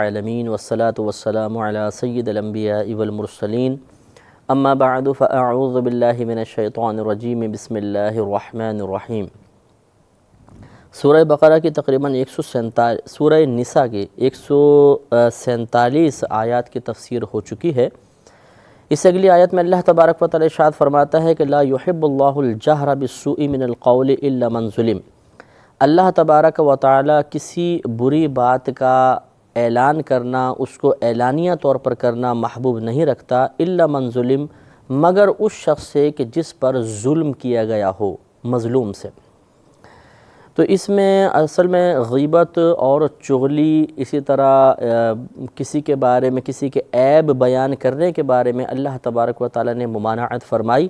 العالمین والصلاة والسلام علی سید الانبیاء والمرسلین اما بعد فاعوذ باللہ من الشیطان الرجیم بسم اللہ الرحمن الرحیم۔ سورہ بقرہ کی تقریباً سورہ نساء کی 147 آیات کی تفسیر ہو چکی ہے۔ اس اگلی آیت میں اللہ تبارک و تعالی ارشاد فرماتا ہے کہ لا يحب اللہ الجہر بالسوء من القول الا من ظلم۔ اللہ تبارک و تعالی کسی بری بات کا اعلان کرنا، اس کو اعلانیہ طور پر کرنا محبوب نہیں رکھتا الا من ظلم، مگر اس شخص سے کہ جس پر ظلم کیا گیا ہو، مظلوم سے۔ تو اس میں اصل میں غیبت اور چغلی، اسی طرح کسی کے بارے میں کسی کے عیب بیان کرنے کے بارے میں اللہ تبارک و تعالی نے ممانعت فرمائی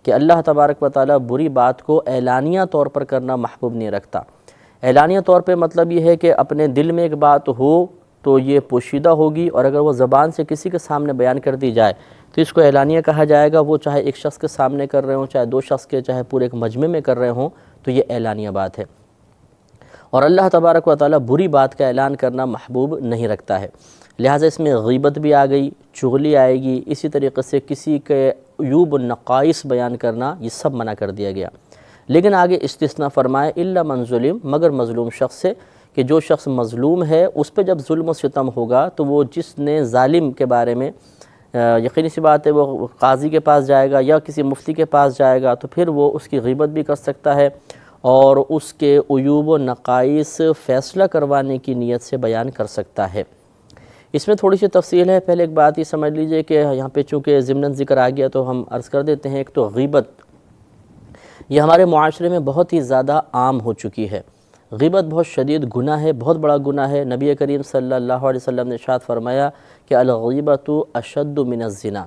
کہ اللہ تبارک و تعالی بری بات کو اعلانیہ طور پر کرنا محبوب نہیں رکھتا۔ اعلانیہ طور پہ مطلب یہ ہے کہ اپنے دل میں ایک بات ہو تو یہ پوشیدہ ہوگی، اور اگر وہ زبان سے کسی کے سامنے بیان کر دی جائے تو اس کو اعلانیہ کہا جائے گا۔ وہ چاہے ایک شخص کے سامنے کر رہے ہوں، چاہے دو شخص کے، چاہے پورے ایک مجمع میں کر رہے ہوں، تو یہ اعلانیہ بات ہے۔ اور اللہ تبارک و تعالی بری بات کا اعلان کرنا محبوب نہیں رکھتا ہے، لہٰذا اس میں غیبت بھی آ گئی، چغلی آئے گی، اسی طریقے سے کسی کے عیوب و نقائص بیان کرنا، یہ سب منع کر دیا گیا۔ لیکن آگے استثناء فرمائے الا من ظلم، مگر مظلوم شخص سے، کہ جو شخص مظلوم ہے اس پہ جب ظلم و ستم ہوگا تو وہ جس نے ظالم کے بارے میں یقینی سی بات ہے وہ قاضی کے پاس جائے گا یا کسی مفتی کے پاس جائے گا، تو پھر وہ اس کی غیبت بھی کر سکتا ہے اور اس کے عیوب و نقائص فیصلہ کروانے کی نیت سے بیان کر سکتا ہے۔ اس میں تھوڑی سی تفصیل ہے۔ پہلے ایک بات یہ سمجھ لیجئے کہ یہاں پہ چونکہ ضمناً ذکر آ گیا تو ہم عرض کر دیتے ہیں۔ ایک تو غیبت، یہ ہمارے معاشرے میں بہت ہی زیادہ عام ہو چکی ہے۔ غیبت بہت شدید گناہ ہے، بہت بڑا گناہ ہے۔ نبی کریم صلی اللہ علیہ وسلم نے ارشاد فرمایا کہ الغیبۃ اشد من الزنا،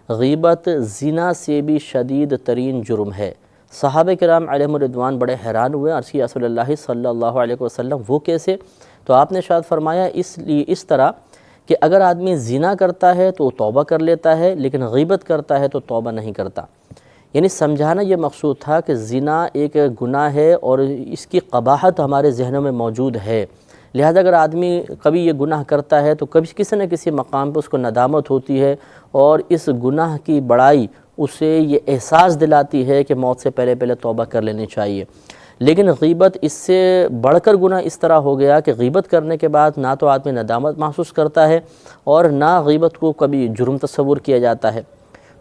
غیبت زنا سے بھی شدید ترین جرم ہے۔ صحابہ کرام علیہم الرضوان بڑے حیران ہوئے، عرض کیا رسول اللہ صلی اللہ علیہ وسلم وہ کیسے؟ تو آپ نے ارشاد فرمایا اس طرح کہ اگر آدمی زنا کرتا ہے تو وہ توبہ کر لیتا ہے، لیکن غیبت کرتا ہے تو توبہ نہیں کرتا۔ یعنی سمجھانا یہ مقصود تھا کہ زنا ایک گناہ ہے اور اس کی قباحت ہمارے ذہنوں میں موجود ہے، لہذا اگر آدمی کبھی یہ گناہ کرتا ہے تو کبھی کسی نہ کسی مقام پہ اس کو ندامت ہوتی ہے، اور اس گناہ کی بڑائی اسے یہ احساس دلاتی ہے کہ موت سے پہلے توبہ کر لینی چاہیے۔ لیکن غیبت اس سے بڑھ کر گناہ اس طرح ہو گیا کہ غیبت کرنے کے بعد نہ تو آدمی ندامت محسوس کرتا ہے اور نہ غیبت کو کبھی جرم تصور کیا جاتا ہے۔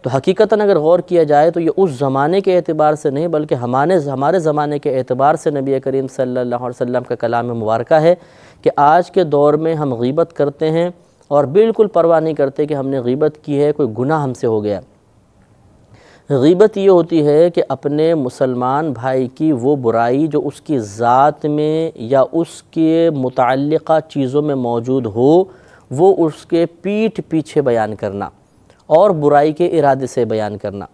تو حقیقتاً اگر غور کیا جائے تو یہ اس زمانے کے اعتبار سے نہیں بلکہ ہمارے زمانے کے اعتبار سے نبی کریم صلی اللہ علیہ وسلم کا کلام مبارکہ ہے کہ آج کے دور میں ہم غیبت کرتے ہیں اور بالکل پرواہ نہیں کرتے کہ ہم نے غیبت کی ہے، کوئی گناہ ہم سے ہو گیا۔ غیبت یہ ہوتی ہے کہ اپنے مسلمان بھائی کی وہ برائی جو اس کی ذات میں یا اس کے متعلقہ چیزوں میں موجود ہو، وہ اس کے پیٹھ پیچھے بیان کرنا اور برائی کے ارادے سے بیان کرنا،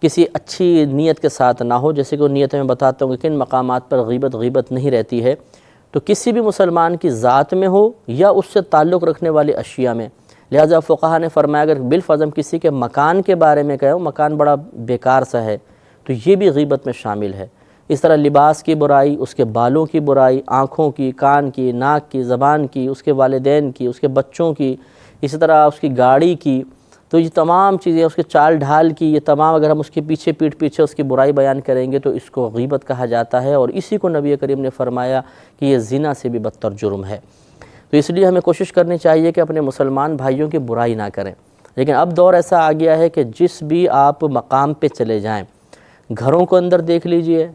کسی اچھی نیت کے ساتھ نہ ہو۔ جیسے کہ وہ نیت میں بتاتا ہوں کہ کن مقامات پر غیبت نہیں رہتی ہے، تو کسی بھی مسلمان کی ذات میں ہو یا اس سے تعلق رکھنے والی اشیاء میں۔ لہذا فقہا نے فرمایا اگر بالفعل کسی کے مکان کے بارے میں کہے مکان بڑا بیکار سا ہے تو یہ بھی غیبت میں شامل ہے۔ اس طرح لباس کی برائی، اس کے بالوں کی برائی، آنکھوں کی، کان کی، ناک کی، زبان کی، اس کے والدین کی، اس کے بچوں کی، اسی طرح اس کی گاڑی کی، تو یہ تمام چیزیں، اس کے چال ڈھال کی، یہ تمام اگر ہم اس کے پیٹھ پیچھے اس کی برائی بیان کریں گے تو اس کو غیبت کہا جاتا ہے، اور اسی کو نبی کریم نے فرمایا کہ یہ زنا سے بھی بدتر جرم ہے۔ تو اس لیے ہمیں کوشش کرنی چاہیے کہ اپنے مسلمان بھائیوں کی برائی نہ کریں۔ لیکن اب دور ایسا آ گیا ہے کہ جس بھی آپ مقام پہ چلے جائیں، گھروں کو اندر دیکھ لیجئے،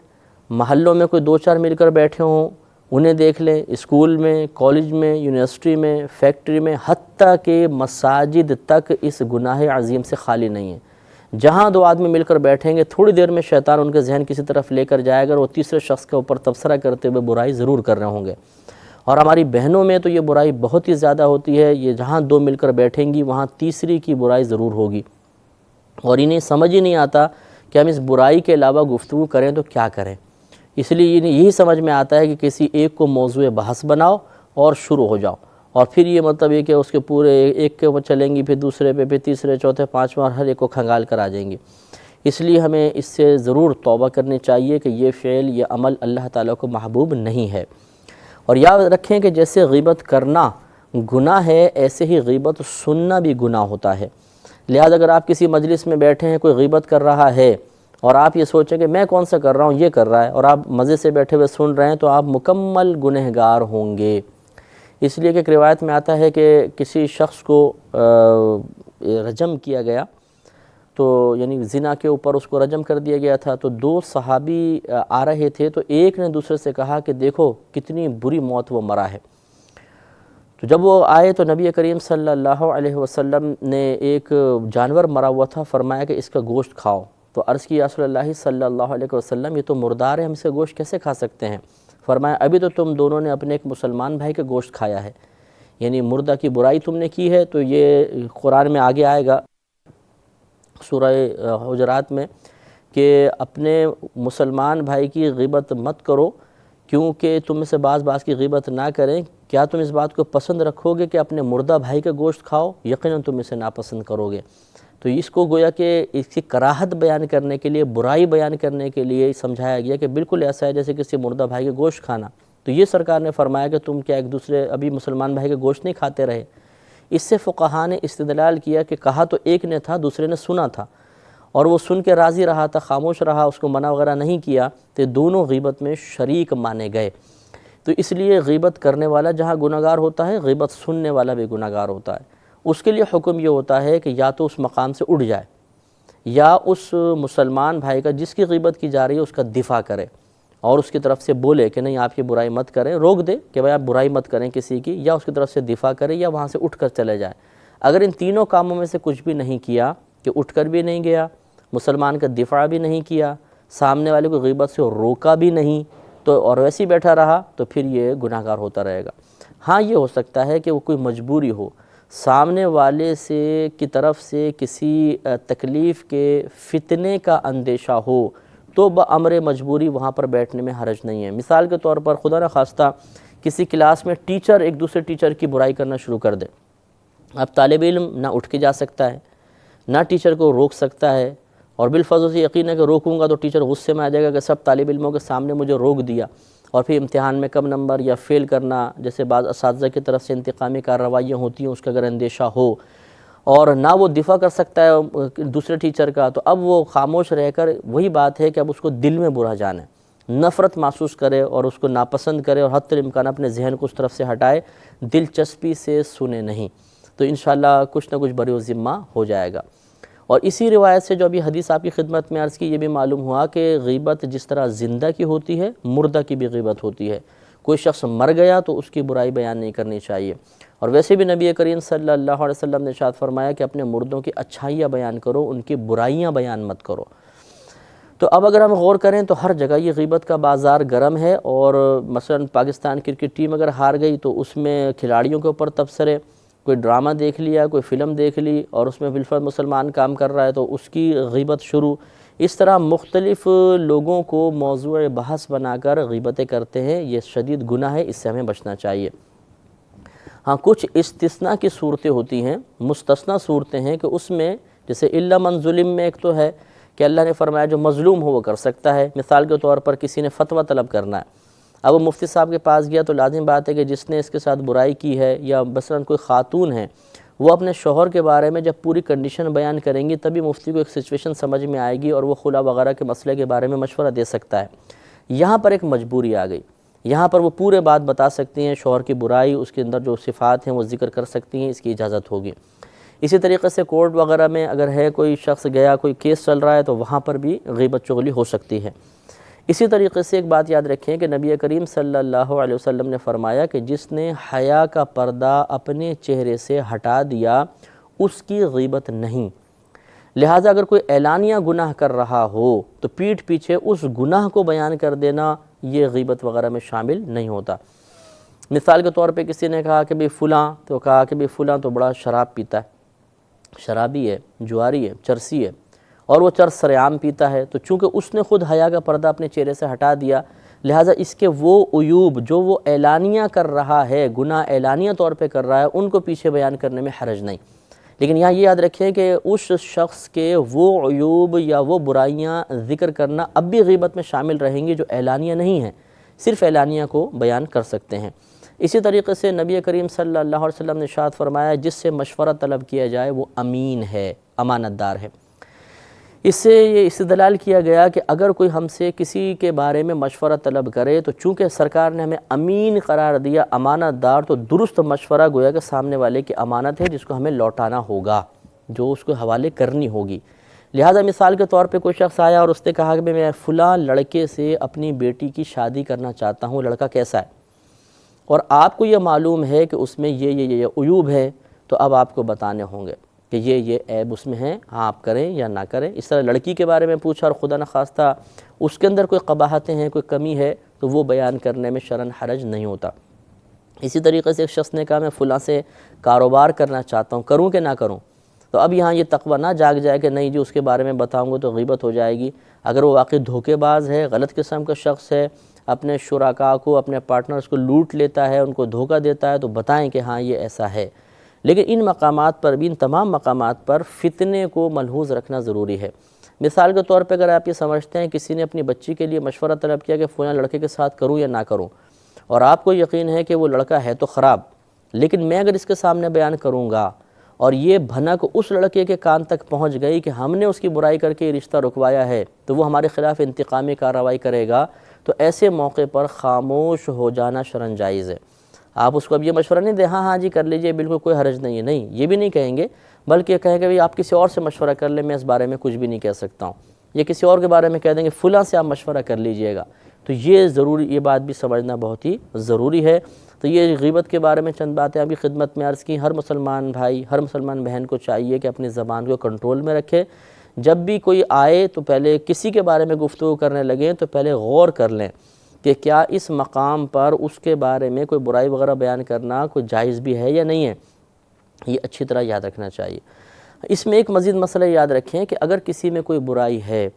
محلوں میں کوئی دو چار مل کر بیٹھے ہوں انہیں دیکھ لیں، اسکول میں، کالج میں، یونیورسٹی میں، فیکٹری میں، حتیٰ کہ مساجد تک اس گناہ عظیم سے خالی نہیں ہے۔ جہاں دو آدمی مل کر بیٹھیں گے تھوڑی دیر میں شیطان ان کے ذہن کسی طرف لے کر جائے گا اور وہ تیسرے شخص کے اوپر تبصرہ کرتے ہوئے برائی ضرور کر رہے ہوں گے۔ اور ہماری بہنوں میں تو یہ برائی بہت ہی زیادہ ہوتی ہے، یہ جہاں دو مل کر بیٹھیں گی وہاں تیسری کی برائی ضرور ہوگی، اور انہیں سمجھ ہی نہیں آتا کہ ہم اس برائی کے علاوہ گفتگو کریں تو کیا کریں۔ اس لیے یہی سمجھ میں آتا ہے کہ کسی ایک کو موضوع بحث بناؤ اور شروع ہو جاؤ، اور پھر یہ مطلب یہ کہ اس کے پورے ایک کے اوپر چلیں گی، پھر دوسرے پہ، پھر تیسرے، چوتھے، پانچواں، اور ہر ایک کو کھنگال کر آ جائیں گی۔ اس لیے ہمیں اس سے ضرور توبہ کرنی چاہیے کہ یہ فعل، یہ عمل اللہ تعالیٰ کو محبوب نہیں ہے۔ اور یاد رکھیں کہ جیسے غیبت کرنا گناہ ہے، ایسے ہی غیبت سننا بھی گناہ ہوتا ہے۔ لہذا اگر آپ کسی مجلس میں بیٹھے ہیں، کوئی غیبت کر رہا ہے اور آپ یہ سوچیں کہ میں کون سا کر رہا ہوں، یہ کر رہا ہے، اور آپ مزے سے بیٹھے ہوئے سن رہے ہیں، تو آپ مکمل گنہگار ہوں گے۔ اس لیے کہ ایک روایت میں آتا ہے کہ کسی شخص کو رجم کیا گیا، تو یعنی زنا کے اوپر اس کو رجم کر دیا گیا تھا، تو دو صحابی آ رہے تھے، تو ایک نے دوسرے سے کہا کہ دیکھو کتنی بری موت وہ مرا ہے۔ تو جب وہ آئے تو نبی کریم صلی اللہ علیہ وسلم نے ایک جانور مرا ہوا تھا، فرمایا کہ اس کا گوشت کھاؤ۔ تو عرض کی یا رسول اللہ صلی اللہ علیہ وسلم، یہ تو مردار ہے، ہم اس کا گوشت کیسے کھا سکتے ہیں؟ فرمایا ابھی تو تم دونوں نے اپنے ایک مسلمان بھائی کا گوشت کھایا ہے، یعنی مردہ کی برائی تم نے کی ہے۔ تو یہ قرآن میں آگے آئے گا سورہ حجرات میں کہ اپنے مسلمان بھائی کی غیبت مت کرو، کیونکہ تم میں سے بعض کی غیبت نہ کریں۔ کیا تم اس بات کو پسند رکھو گے کہ اپنے مردہ بھائی کا گوشت کھاؤ؟ یقیناً تم اسے ناپسند کرو گے۔ تو اس کو گویا کہ اس کی کراہت بیان کرنے کے لیے، برائی بیان کرنے کے لیے سمجھایا گیا کہ بالکل ایسا ہے جیسے کسی مردہ بھائی کا گوشت کھانا۔ تو یہ سرکار نے فرمایا کہ تم کیا ایک دوسرے ابھی مسلمان بھائی کا گوشت نہیں کھاتے رہے؟ اس سے فقہاء نے استدلال کیا کہ کہا تو ایک نے تھا، دوسرے نے سنا تھا، اور وہ سن کے راضی رہا تھا، خاموش رہا، اس کو منع وغیرہ نہیں کیا، تو دونوں غیبت میں شریک مانے گئے۔ تو اس لیے غیبت کرنے والا جہاں گناہگار ہوتا ہے، غیبت سننے والا بھی گناہگار ہوتا ہے۔ اس کے لیے حکم یہ ہوتا ہے کہ یا تو اس مقام سے اٹھ جائے، یا اس مسلمان بھائی کا جس کی غیبت کی جا رہی ہے اس کا دفاع کرے، اور اس کی طرف سے بولے کہ نہیں آپ یہ برائی مت کریں، روک دے کہ بھائی آپ برائی مت کریں کسی کی، یا اس کی طرف سے دفاع کرے، یا وہاں سے اٹھ کر چلے جائے۔ اگر ان تینوں کاموں میں سے کچھ بھی نہیں کیا، کہ اٹھ کر بھی نہیں گیا، مسلمان کا دفاع بھی نہیں کیا، سامنے والے کو غیبت سے روکا بھی نہیں، تو اور ویسے ہی بیٹھا رہا، تو پھر یہ گناہگار ہوتا رہے گا۔ ہاں یہ ہو سکتا ہے کہ وہ کوئی مجبوری ہو، سامنے والے سے کی طرف سے کسی تکلیف کے فتنے کا اندیشہ ہو، تو بامر مجبوری وہاں پر بیٹھنے میں حرج نہیں ہے۔ مثال کے طور پر خدا نخواستہ کسی کلاس میں ٹیچر ایک دوسرے ٹیچر کی برائی کرنا شروع کر دے، اب طالب علم نہ اٹھ کے جا سکتا ہے، نہ ٹیچر کو روک سکتا ہے، اور بالفضل سے یقین ہے کہ روکوں گا تو ٹیچر غصے میں آ جائے گا کہ سب طالب علموں کے سامنے مجھے روک دیا، اور پھر امتحان میں کم نمبر یا فیل کرنا، جیسے بعض اساتذہ کی طرف سے انتقامی کارروائیاں ہوتی ہیں، اس کا اگر اندیشہ ہو، اور نہ وہ دفاع کر سکتا ہے دوسرے ٹیچر کا، تو اب وہ خاموش رہ کر وہی بات ہے کہ اب اس کو دل میں برا جانے، نفرت محسوس کرے اور اس کو ناپسند کرے، اور حتی الامکان اپنے ذہن کو اس طرف سے ہٹائے، دلچسپی سے سنے نہیں، تو انشاءاللہ کچھ نہ کچھ بری و ذمہ ہو جائے گا۔ اور اسی روایت سے جو ابھی حدیث آپ کی خدمت میں عرض کی، یہ بھی معلوم ہوا کہ غیبت جس طرح زندہ کی ہوتی ہے، مردہ کی بھی غیبت ہوتی ہے۔ کوئی شخص مر گیا تو اس کی برائی بیان نہیں کرنی چاہیے، اور ویسے بھی نبی کریم صلی اللہ علیہ وسلم نے ارشاد فرمایا کہ اپنے مردوں کی اچھائیاں بیان کرو، ان کی برائیاں بیان مت کرو۔ تو اب اگر ہم غور کریں تو ہر جگہ یہ غیبت کا بازار گرم ہے، اور مثلا پاکستان کرکٹ ٹیم اگر ہار گئی تو اس میں کھلاڑیوں کے اوپر تبصرے، کوئی ڈرامہ دیکھ لیا، کوئی فلم دیکھ لی، اور اس میں بالفرض مسلمان کام کر رہا ہے تو اس کی غیبت شروع، اس طرح مختلف لوگوں کو موضوع بحث بنا کر غیبتیں کرتے ہیں۔ یہ شدید گناہ ہے، اس سے ہمیں بچنا چاہیے۔ ہاں کچھ استثناء کی صورتیں ہوتی ہیں، مستثنیٰ صورتیں ہیں کہ اس میں جیسے الا من ظلم میں ایک تو ہے کہ اللہ نے فرمایا جو مظلوم ہو وہ کر سکتا ہے۔ مثال کے طور پر کسی نے فتویٰ طلب کرنا ہے، اب وہ مفتی صاحب کے پاس گیا تو لازم بات ہے کہ جس نے اس کے ساتھ برائی کی ہے، یا مثلا کوئی خاتون ہے، وہ اپنے شوہر کے بارے میں جب پوری کنڈیشن بیان کریں گی تبھی مفتی کو ایک سچویشن سمجھ میں آئے گی، اور وہ خلا وغیرہ کے مسئلے کے بارے میں مشورہ دے سکتا ہے۔ یہاں پر ایک مجبوری آ گئی، یہاں پر وہ پورے بات بتا سکتی ہیں، شوہر کی برائی، اس کے اندر جو صفات ہیں وہ ذکر کر سکتی ہیں، اس کی اجازت ہوگی۔ اسی طریقے سے کورٹ وغیرہ میں اگر ہے کوئی شخص گیا، کوئی کیس چل رہا ہے، تو وہاں پر بھی غیبت چغلی ہو سکتی ہے۔ اسی طریقے سے ایک بات یاد رکھیں کہ نبی کریم صلی اللہ علیہ وسلم نے فرمایا کہ جس نے حیا کا پردہ اپنے چہرے سے ہٹا دیا اس کی غیبت نہیں۔ لہٰذا اگر کوئی اعلانیہ گناہ کر رہا ہو تو پیٹھ پیچھے اس گناہ کو بیان کر دینا یہ غیبت وغیرہ میں شامل نہیں ہوتا۔ مثال کے طور پہ کسی نے کہا کہ فلاں فلاں تو بڑا شراب پیتا ہے، شرابی ہے، جواری ہے، چرسی ہے، اور وہ چرس سرعام پیتا ہے، تو چونکہ اس نے خود حیا کا پردہ اپنے چہرے سے ہٹا دیا، لہٰذا اس کے وہ عیوب جو وہ اعلانیہ کر رہا ہے، گناہ اعلانیہ طور پہ کر رہا ہے، ان کو پیچھے بیان کرنے میں حرج نہیں۔ لیکن یہاں یہ یاد رکھیں کہ اس شخص کے وہ عیوب یا وہ برائیاں ذکر کرنا اب بھی غیبت میں شامل رہیں گی جو اعلانیہ نہیں ہیں، صرف اعلانیہ کو بیان کر سکتے ہیں۔ اسی طریقے سے نبی کریم صلی اللہ علیہ وسلم نے ارشاد فرمایا جس سے مشورہ طلب کیا جائے وہ امین ہے، امانت دار ہے۔ اس سے یہ استدلال کیا گیا کہ اگر کوئی ہم سے کسی کے بارے میں مشورہ طلب کرے تو چونکہ سرکار نے ہمیں امین قرار دیا، امانت دار، تو درست مشورہ گویا کہ سامنے والے کی امانت ہے جس کو ہمیں لوٹانا ہوگا، جو اس کو حوالے کرنی ہوگی۔ لہذا مثال کے طور پہ کوئی شخص آیا اور اس نے کہا کہ میں فلاں لڑکے سے اپنی بیٹی کی شادی کرنا چاہتا ہوں، لڑکا کیسا ہے، اور آپ کو یہ معلوم ہے کہ اس میں یہ عیوب ہے، تو اب آپ کو بتانے ہوں گے کہ یہ عیب اس میں ہیں، آپ کریں یا نہ کریں۔ اس طرح لڑکی کے بارے میں پوچھا اور خدا نخواستہ اس کے اندر کوئی قباحتیں ہیں، کوئی کمی ہے، تو وہ بیان کرنے میں شرعاً حرج نہیں ہوتا۔ اسی طریقے سے ایک شخص نے کہا میں فلاں سے کاروبار کرنا چاہتا ہوں، کروں کہ نہ کروں، تو اب یہاں یہ تقوی نہ جاگ جائے کہ نہیں جی اس کے بارے میں بتاؤں گا تو غیبت ہو جائے گی۔ اگر وہ واقعی دھوکے باز ہے، غلط قسم کا شخص ہے، اپنے شرکاء کو، اپنے پارٹنرز کو لوٹ لیتا ہے، ان کو دھوکہ دیتا ہے، تو بتائیں کہ ہاں یہ ایسا ہے۔ لیکن ان مقامات پر بھی، ان تمام مقامات پر فتنے کو ملحوظ رکھنا ضروری ہے۔ مثال کے طور پہ اگر آپ یہ سمجھتے ہیں کسی نے اپنی بچی کے لیے مشورہ طلب کیا کہ فلاں لڑکے کے ساتھ کروں یا نہ کروں، اور آپ کو یقین ہے کہ وہ لڑکا ہے تو خراب، لیکن میں اگر اس کے سامنے بیان کروں گا اور یہ بھنک اس لڑکے کے کان تک پہنچ گئی کہ ہم نے اس کی برائی کر کے یہ رشتہ رکوایا ہے، تو وہ ہمارے خلاف انتقامی کارروائی کرے گا، تو ایسے موقع پر خاموش ہو جانا شرعاً جائز ہے۔ آپ اس کو اب یہ مشورہ نہیں دیں ہاں جی کر لیجئے، بالکل کوئی حرج نہیں ہے، نہیں یہ بھی نہیں کہیں گے، بلکہ کہیں کہ آپ کسی اور سے مشورہ کر لیں، میں اس بارے میں کچھ بھی نہیں کہہ سکتا ہوں، یہ کسی اور کے بارے میں کہہ دیں گے فلاں سے آپ مشورہ کر لیجئے گا۔ تو یہ بات بھی سمجھنا بہت ہی ضروری ہے۔ تو یہ غیبت کے بارے میں چند باتیں ابھی خدمت میں عرض کی۔ ہر مسلمان بھائی، ہر مسلمان بہن کو چاہیے کہ اپنی زبان کو کنٹرول میں رکھے۔ جب بھی کوئی آئے تو پہلے کسی کے بارے میں گفتگو کرنے لگیں تو پہلے غور کر لیں کہ کیا اس مقام پر اس کے بارے میں کوئی برائی وغیرہ بیان کرنا کوئی جائز بھی ہے یا نہیں ہے، یہ اچھی طرح یاد رکھنا چاہیے۔ اس میں ایک مزید مسئلہ یاد رکھیں کہ اگر کسی میں کوئی برائی ہے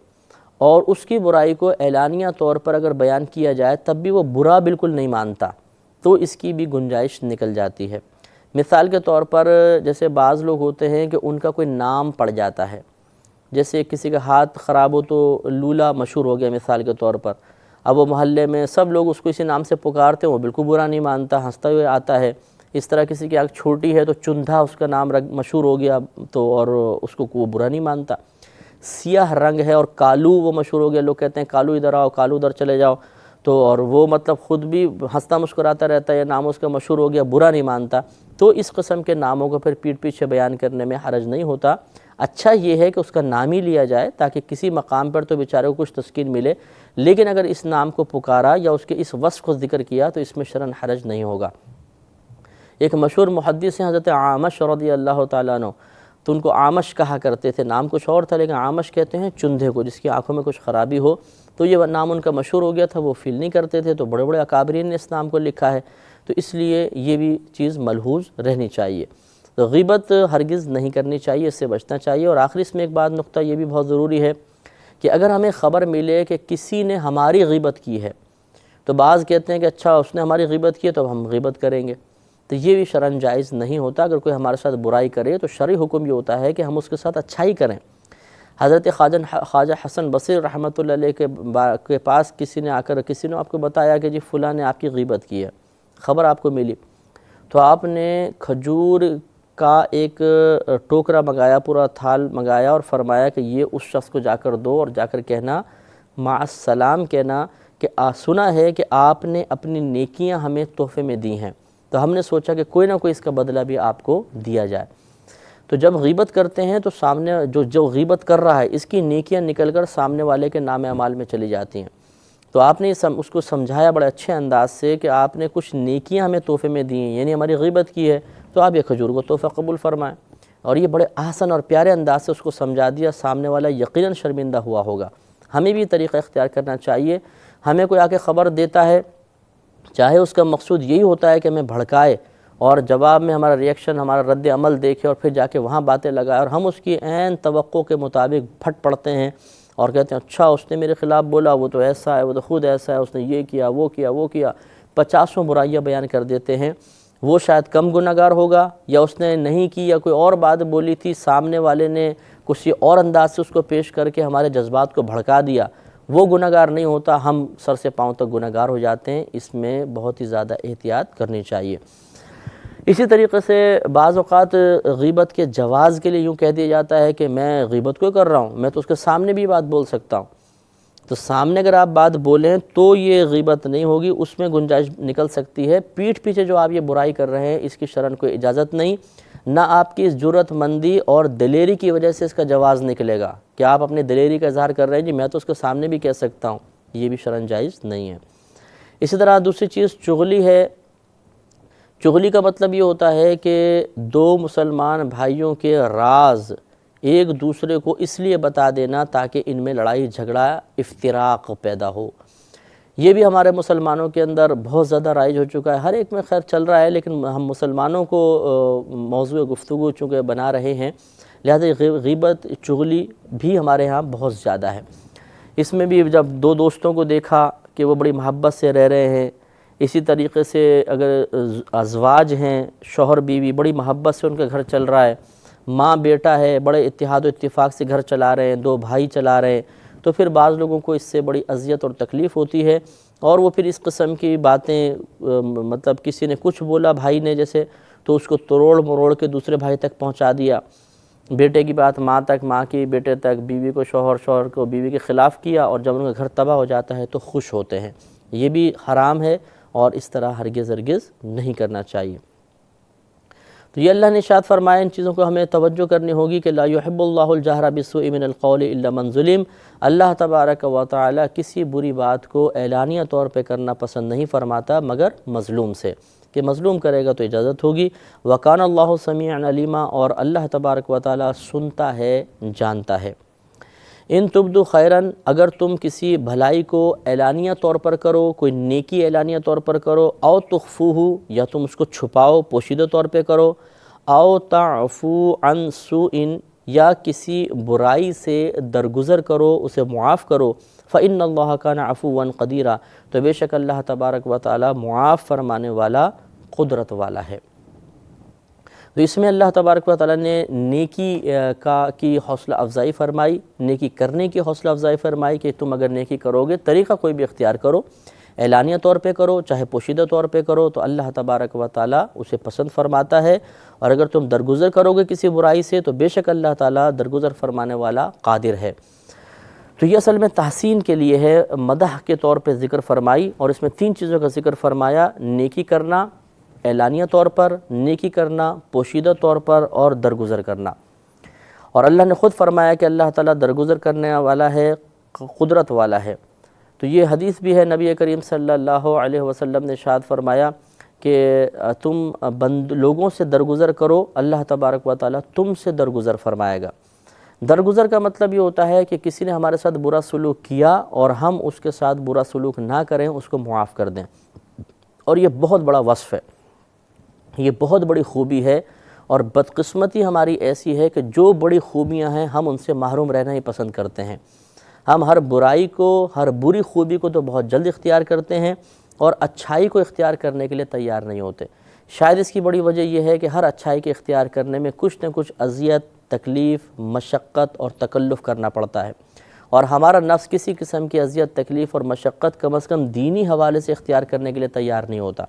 اور اس کی برائی کو اعلانیہ طور پر اگر بیان کیا جائے تب بھی وہ برا بالکل نہیں مانتا، تو اس کی بھی گنجائش نکل جاتی ہے۔ مثال کے طور پر جیسے بعض لوگ ہوتے ہیں کہ ان کا کوئی نام پڑ جاتا ہے، جیسے کسی کا ہاتھ خراب ہو تو لولا مشہور ہو گیا مثال کے طور پر، اب وہ محلے میں سب لوگ اس کو اسی نام سے پکارتے ہیں، وہ بالکل برا نہیں مانتا، ہنستا ہوئے آتا ہے۔ اس طرح کسی کی آنکھ چھوٹی ہے تو چندھا اس کا نام مشہور ہو گیا، تو اور اس کو وہ برا نہیں مانتا۔ سیاہ رنگ ہے اور کالو وہ مشہور ہو گیا، لوگ کہتے ہیں کالو ادھر آؤ، کالو ادھر چلے جاؤ، تو اور وہ مطلب خود بھی ہنستا مسکراتا رہتا ہے، نام اس کا مشہور ہو گیا، برا نہیں مانتا، تو اس قسم کے ناموں کو پھر پیٹھ پیچھے بیان کرنے میں حرج نہیں ہوتا۔ اچھا یہ ہے کہ اس کا نام ہی لیا جائے تاکہ کسی مقام پر تو بیچارے کو کچھ تسکین ملے، لیکن اگر اس نام کو پکارا یا اس کے اس وصف کو ذکر کیا تو اس میں شرعاً حرج نہیں ہوگا۔ ایک مشہور محدث ہیں حضرت عامش رضی اللہ تعالیٰ عنہ، تو ان کو عامش کہا کرتے تھے، نام کچھ اور تھا لیکن عامش کہتے ہیں چندھے کو، جس کی آنکھوں میں کچھ خرابی ہو، تو یہ نام ان کا مشہور ہو گیا تھا، وہ فیل نہیں کرتے تھے، تو بڑے بڑے اکابرین نے اس نام کو لکھا ہے، تو اس لیے یہ بھی چیز ملحوظ رہنی چاہیے۔ تو غیبت ہرگز نہیں کرنی چاہیے، اس سے بچنا چاہیے۔ اور آخری اس میں ایک بات نقطہ یہ بھی بہت ضروری ہے کہ اگر ہمیں خبر ملے کہ کسی نے ہماری غیبت کی ہے، تو بعض کہتے ہیں کہ اچھا اس نے ہماری غیبت کی ہے تو ہم غیبت کریں گے، تو یہ بھی شرعاً جائز نہیں ہوتا۔ اگر کوئی ہمارے ساتھ برائی کرے تو شرعی حکم یہ ہوتا ہے کہ ہم اس کے ساتھ اچھائی کریں۔ حضرت خواجہ حسن بصری رحمۃ اللہ علیہ کے پاس کسی نے آپ کو بتایا کہ جی فلاں نے آپ کی غیبت کی ہے، خبر آپ کو ملی، تو آپ نے کھجور کا ایک ٹوکرا منگایا، پورا تھال منگایا اور فرمایا کہ یہ اس شخص کو جا کر دو اور جا کر کہنا مع السلام، کہنا کہ سنا ہے کہ آپ نے اپنی نیکیاں ہمیں تحفے میں دی ہیں، تو ہم نے سوچا کہ کوئی نہ کوئی اس کا بدلہ بھی آپ کو دیا جائے۔ تو جب غیبت کرتے ہیں تو سامنے جو غیبت کر رہا ہے اس کی نیکیاں نکل کر سامنے والے کے نام اعمال میں چلی جاتی ہیں، تو آپ نے اس کو سمجھایا بڑے اچھے انداز سے کہ آپ نے کچھ نیکیاں ہمیں تحفے میں دی ہیں، یعنی ہماری غیبت کی ہے تو آپ یہ کھجور کو تحفہ قبول فرمائیں، اور یہ بڑے احسن اور پیارے انداز سے اس کو سمجھا دیا، سامنے والا یقیناً شرمندہ ہوا ہوگا۔ ہمیں بھی طریقہ اختیار کرنا چاہیے، ہمیں کوئی آ کے خبر دیتا ہے، چاہے اس کا مقصود یہی ہوتا ہے کہ ہمیں بھڑکائے اور جواب میں ہمارا ریئیکشن، ہمارا رد عمل دیکھے اور پھر جا کے وہاں باتیں لگائے، اور ہم اس کی عین توقع کے مطابق پھٹ پڑتے ہیں اور کہتے ہیں اچھا اس نے میرے خلاف بولا، وہ تو ایسا ہے، وہ تو خود ایسا ہے، اس نے یہ کیا وہ کیا وہ کیا، 50 برائیاں بیان کر دیتے ہیں۔ وہ شاید کم گناہگار ہوگا، یا اس نے نہیں کی یا کوئی اور بات بولی تھی، سامنے والے نے کچھ اور انداز سے اس کو پیش کر کے ہمارے جذبات کو بھڑکا دیا، وہ گنہگار نہیں ہوتا، ہم سر سے پاؤں تک گنہگار ہو جاتے ہیں۔ اس میں بہت ہی زیادہ احتیاط کرنی چاہیے۔ اسی طریقے سے بعض اوقات غیبت کے جواز کے لیے یوں کہہ دیا جاتا ہے کہ میں غیبت کیوں کر رہا ہوں، میں تو اس کے سامنے بھی بات بول سکتا ہوں۔ تو سامنے اگر آپ بات بولیں تو یہ غیبت نہیں ہوگی، اس میں گنجائش نکل سکتی ہے۔ پیٹھ پیچھے جو آپ یہ برائی کر رہے ہیں اس کی شرعاً کوئی اجازت نہیں، نہ آپ کی اس جرأت مندی اور دلیری کی وجہ سے اس کا جواز نکلے گا کہ آپ اپنی دلیری کا اظہار کر رہے ہیں جی میں تو اس کے سامنے بھی کہہ سکتا ہوں، یہ بھی شرعاً جائز نہیں ہے۔ اسی طرح دوسری چیز چغلی ہے۔ چغلی کا مطلب یہ ہوتا ہے کہ دو مسلمان بھائیوں کے راز ایک دوسرے کو اس لیے بتا دینا تاکہ ان میں لڑائی جھگڑا افتراق پیدا ہو۔ یہ بھی ہمارے مسلمانوں کے اندر بہت زیادہ رائج ہو چکا ہے، ہر ایک میں خیر چل رہا ہے، لیکن ہم مسلمانوں کو موضوع گفتگو چونکہ بنا رہے ہیں، لہذا غیبت چغلی بھی ہمارے ہاں بہت زیادہ ہے۔ اس میں بھی جب دو دوستوں کو دیکھا کہ وہ بڑی محبت سے رہ رہے ہیں، اسی طریقے سے اگر ازواج ہیں، شوہر بیوی بڑی محبت سے ان کا گھر چل رہا ہے، ماں بیٹا ہے، بڑے اتحاد و اتفاق سے گھر چلا رہے ہیں، دو بھائی چلا رہے ہیں، تو پھر بعض لوگوں کو اس سے بڑی اذیت اور تکلیف ہوتی ہے، اور وہ پھر اس قسم کی باتیں مطلب کسی نے کچھ بولا بھائی نے جیسے، تو اس کو توڑ مروڑ کے دوسرے بھائی تک پہنچا دیا، بیٹے کی بات ماں تک، ماں کی بیٹے تک، بیوی کو شوہر، شوہر کو بیوی کے خلاف کیا، اور جب ان کا گھر تباہ ہو جاتا ہے تو خوش ہوتے ہیں۔ یہ بھی حرام ہے اور اس طرح ہرگز نہیں کرنا چاہیے۔ تو یہ اللہ نے ارشاد فرمایا، ان چیزوں کو ہمیں توجہ کرنی ہوگی کہ لا یحب اللہ الجہر بالسوء من القول الا من ظلم، اللہ تبارک و تعالی کسی بری بات کو اعلانیہ طور پہ کرنا پسند نہیں فرماتا مگر مظلوم سے، کہ مظلوم کرے گا تو اجازت ہوگی۔ وکان اللہ سمیعا علیما، اور اللہ تبارک و تعالی سنتا ہے، جانتا ہے۔ ان تبدو خیراً، اگر تم کسی بھلائی کو اعلانیہ طور پر کرو، کوئی نیکی اعلانیہ طور پر کرو، او تخفوہ، یا تم اس کو چھپاؤ پوشیدہ طور پہ کرو، او تعفو عن سوء، یا کسی برائی سے درگزر کرو، اسے معاف کرو، فإن اللہ کان عفوا قدیرا، تو بے شک اللہ تبارک و تعالی معاف فرمانے والا، قدرت والا ہے۔ تو اس میں اللہ تبارک و تعالیٰ نے نیکی کی حوصلہ افزائی فرمائی، نیکی کرنے کی حوصلہ افزائی فرمائی کہ تم اگر نیکی کرو گے، طریقہ کوئی بھی اختیار کرو، اعلانیہ طور پہ کرو چاہے پوشیدہ طور پہ کرو، تو اللہ تبارک و تعالیٰ اسے پسند فرماتا ہے، اور اگر تم درگزر کرو گے کسی برائی سے تو بے شک اللہ تعالیٰ درگزر فرمانے والا قادر ہے۔ تو یہ اصل میں تحسین کے لیے ہے، مدح کے طور پہ ذکر فرمائی، اور اس میں 3 چیزوں کا ذکر فرمایا، نیکی کرنا اعلانیہ طور پر، نیکی کرنا پوشیدہ طور پر، اور درگزر کرنا۔ اور اللہ نے خود فرمایا کہ اللہ تعالیٰ درگزر کرنے والا ہے، قدرت والا ہے۔ تو یہ حدیث بھی ہے، نبی کریم صلی اللہ علیہ وسلم نے ارشاد فرمایا کہ تم لوگوں سے درگزر کرو، اللہ تبارک و تعالیٰ تم سے درگزر فرمائے گا۔ درگزر کا مطلب یہ ہوتا ہے کہ کسی نے ہمارے ساتھ برا سلوک کیا اور ہم اس کے ساتھ برا سلوک نہ کریں، اس کو معاف کر دیں، اور یہ بہت بڑا وصف ہے، یہ بہت بڑی خوبی ہے، اور بدقسمتی ہماری ایسی ہے کہ جو بڑی خوبیاں ہیں ہم ان سے محروم رہنا ہی پسند کرتے ہیں۔ ہم ہر برائی کو، ہر بری خوبی کو تو بہت جلد اختیار کرتے ہیں، اور اچھائی کو اختیار کرنے کے لیے تیار نہیں ہوتے۔ شاید اس کی بڑی وجہ یہ ہے کہ ہر اچھائی کے اختیار کرنے میں کچھ نہ کچھ اذیت، تکلیف، مشقت اور تکلف کرنا پڑتا ہے، اور ہمارا نفس کسی قسم کی اذیت، تکلیف اور مشقت کم از کم دینی حوالے سے اختیار کرنے کے لیے تیار نہیں ہوتا۔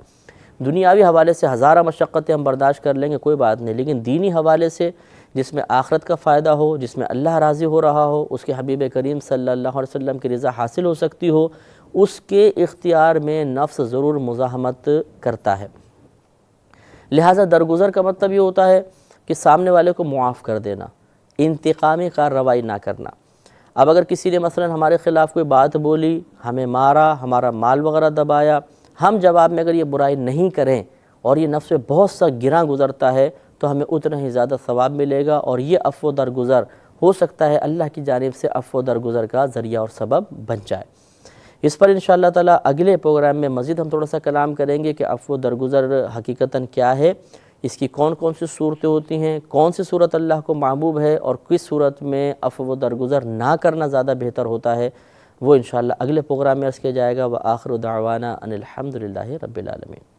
دنیاوی حوالے سے ہزارہ مشقتیں ہم برداشت کر لیں گے، کوئی بات نہیں، لیکن دینی حوالے سے جس میں آخرت کا فائدہ ہو، جس میں اللہ راضی ہو رہا ہو، اس کے حبیب کریم صلی اللہ علیہ وسلم کی رضا حاصل ہو سکتی ہو، اس کے اختیار میں نفس ضرور مزاحمت کرتا ہے۔ لہٰذا درگزر کا مطلب یہ ہوتا ہے کہ سامنے والے کو معاف کر دینا، انتقامی کارروائی نہ کرنا۔ اب اگر کسی نے مثلا ہمارے خلاف کوئی بات بولی، ہمیں مارا، ہمارا مال وغیرہ دبایا، ہم جواب میں اگر یہ برائی نہیں کریں اور یہ نفس بہت سا گراں گزرتا ہے تو ہمیں اتنا ہی زیادہ ثواب ملے گا، اور یہ عفو درگزر ہو سکتا ہے اللہ کی جانب سے عفو درگزر کا ذریعہ اور سبب بن جائے۔ اس پر انشاءاللہ تعالیٰ اگلے پروگرام میں مزید ہم تھوڑا سا کلام کریں گے کہ عفو درگزر حقیقتاً کیا ہے، اس کی کون کون سی صورتیں ہوتی ہیں، کون سی صورت اللہ کو محبوب ہے، اور کس صورت میں عفو درگزر نہ کرنا زیادہ بہتر ہوتا ہے، وہ انشاءاللہ اگلے پروگرام میں عرض کیا جائے گا۔ وآخر دعوانا ان الحمدللہ رب العالمین۔